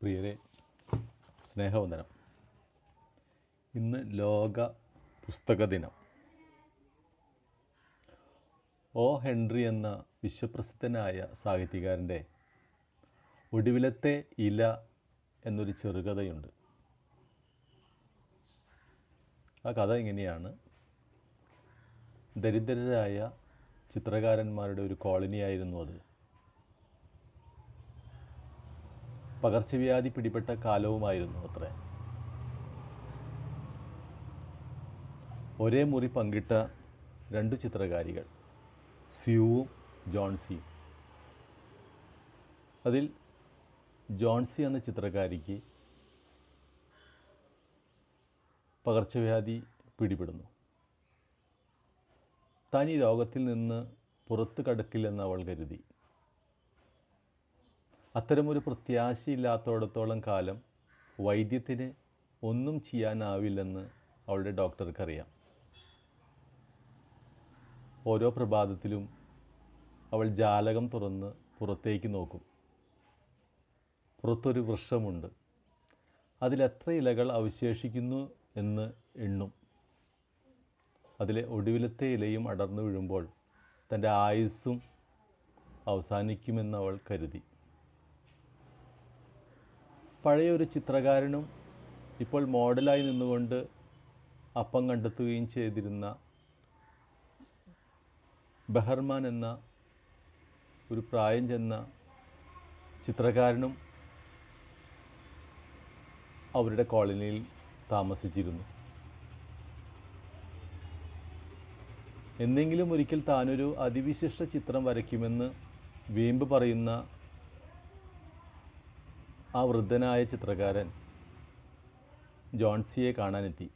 പ്രിയരെ, സ്നേഹവന്ദനം. ഇന്ന് ലോക പുസ്തക ദിനം. ഒ ഹെൻറി എന്ന വിശ്വപ്രസിദ്ധനായ സാഹിത്യകാരൻ്റെ ഒടുവിലത്തെ ഇല എന്നൊരു ചെറുകഥയുണ്ട്. ആ കഥ ഇങ്ങനെയാണ്. ദരിദ്രരായ ചിത്രകാരന്മാരുടെ ഒരു കോളനിയായിരുന്നു അത്. പകർച്ചവ്യാധി പിടിപെട്ട കാലവുമായിരുന്നു അത്രേ. ഒരേ മുറി പങ്കിട്ട രണ്ടു ചിത്രകാരികൾ, സ്യൂവും ജോൺസിയും. അതിൽ ജോൺസി എന്ന ചിത്രകാരിക്ക് പകർച്ചവ്യാധി പിടിപെടുന്നു. താൻ ഈ രോഗത്തിൽ നിന്ന് പുറത്തു കടക്കില്ലെന്ന് അവൾ കരുതി. അത്തരമൊരു പ്രത്യാശയില്ലാത്തോടത്തോളം കാലം വൈദ്യത്തിന് ഒന്നും ചെയ്യാനാവില്ലെന്ന് അവളുടെ ഡോക്ടർക്കറിയാം. ഓരോ പ്രഭാതത്തിലും അവൾ ജാലകം തുറന്ന് പുറത്തേക്ക് നോക്കും. പുറത്തൊരു വൃക്ഷമുണ്ട്. അതിലെത്ര ഇലകൾ അവശേഷിക്കുന്നു എന്ന് എണ്ണും. അതിലെ ഒടുവിലത്തെ ഇലയും അടർന്നു വീഴുമ്പോൾ തൻ്റെ ആയുസ്സും അവസാനിക്കുമെന്ന് അവൾ കരുതി. പഴയൊരു ചിത്രകാരനും ഇപ്പോൾ മോഡലായി നിന്നുകൊണ്ട് അപ്പം കണ്ടെത്തുകയും ചെയ്തിരുന്ന ബഹർമാൻ എന്ന ഒരു പ്രായം ചെന്ന ചിത്രകാരനും അവരുടെ കോളനിയിൽ താമസിച്ചിരുന്നു. എന്നെങ്കിലും ഒരിക്കൽ താനൊരു അതിവിശിഷ്ട ചിത്രം വരയ്ക്കുമെന്ന് വീമ്പ് പറയുന്ന ആ വൃദ്ധനായ ചിത്രകാരൻ ജോൺസിയെ കാണാനെത്തി.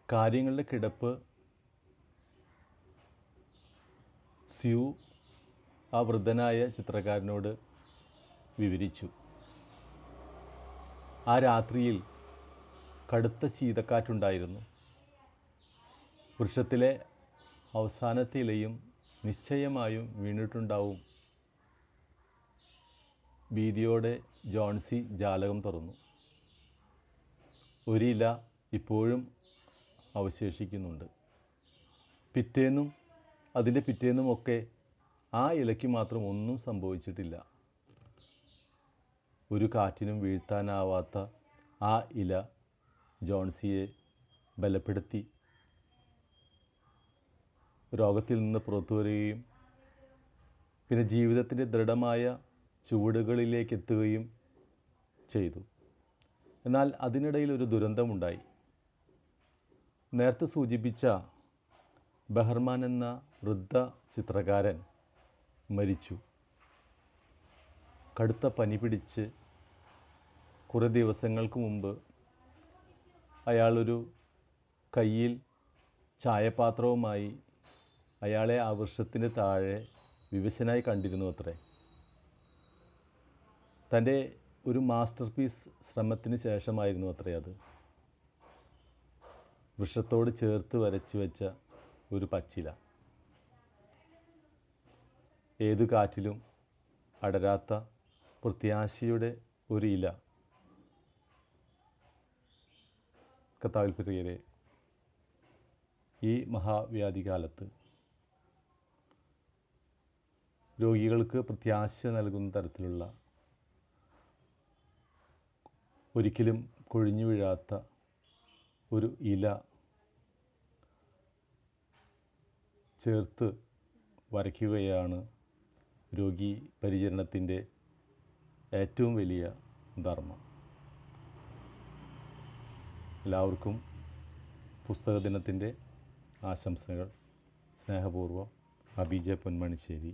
കാര്യങ്ങളുടെ കിടപ്പ് സ്യൂ ആ വൃദ്ധനായ ചിത്രകാരനോട് വിവരിച്ചു. ആ രാത്രിയിൽ കടുത്ത ശീതക്കാറ്റുണ്ടായിരുന്നു. വൃക്ഷത്തിലെ അവസാനത്തെ ഇലയും നിശ്ചയമായും വീണിട്ടുണ്ടാവും. ഭീതിയോടെ ജോൺസി ജാലകം തുറന്നു. ഒരില ഇപ്പോഴും അവശേഷിക്കുന്നുണ്ട്. പിറ്റേന്നും അതിൻ്റെ പിറ്റേന്നുമൊക്കെ ആ ഇലയ്ക്ക് മാത്രം ഒന്നും സംഭവിച്ചിട്ടില്ല. ഒരു കാറ്റിനും വീഴ്ത്താനാവാത്ത ആ ഇല ജോൺസിയെ ബലപ്പെടുത്തി രോഗത്തിൽ നിന്ന് പുറത്തു വരികയും പിന്നെ ജീവിതത്തിൻ്റെ ദൃഢമായ ചുവടുകളിലേക്ക് എത്തുകയും ചെയ്തു. എന്നാൽ അതിനിടയിൽ ഒരു ദുരന്തമുണ്ടായി. നേരത്തെ സൂചിപ്പിച്ച ബഹർമാൻ എന്ന വൃദ്ധ ചിത്രകാരൻ മരിച്ചു. കടുത്ത പനി പിടിച്ച് കുറേ ദിവസങ്ങൾക്ക് മുമ്പ് അയാളൊരു കയ്യിൽ ചായപാത്രവുമായി അയാളെ ആ വൃക്ഷത്തിന് താഴെ വിവശനായി കണ്ടിരുന്നു അത്രേ. തൻ്റെ ഒരു മാസ്റ്റർ പീസ് ശ്രമത്തിന് ശേഷമായിരുന്നു അത്രേ അത്. വൃക്ഷത്തോട് ചേർത്ത് വരച്ചു വെച്ച ഒരു പച്ചില, ഏതു കാറ്റിലും അടരാത്ത പ്രത്യാശയുടെ ഒരു ഇല. കഥാവിൽപ്രിയരെ, ഈ മഹാവ്യാധി കാലത്ത് രോഗികൾക്ക് പ്രത്യാശ നൽകുന്ന തരത്തിലുള്ള, ഒരിക്കലും കൊഴിഞ്ഞു വീഴാത്ത ഒരു ഇല ചേർത്ത് വരയ്ക്കുകയാണ് രോഗി പരിചരണത്തിൻ്റെ ഏറ്റവും വലിയ ധർമ്മം. എല്ലാവർക്കും പുസ്തക ദിനത്തിൻ്റെ ആശംസകൾ. സ്നേഹപൂർവ്വം, അബി ജെ പൊന്മണിശ്ശേരി.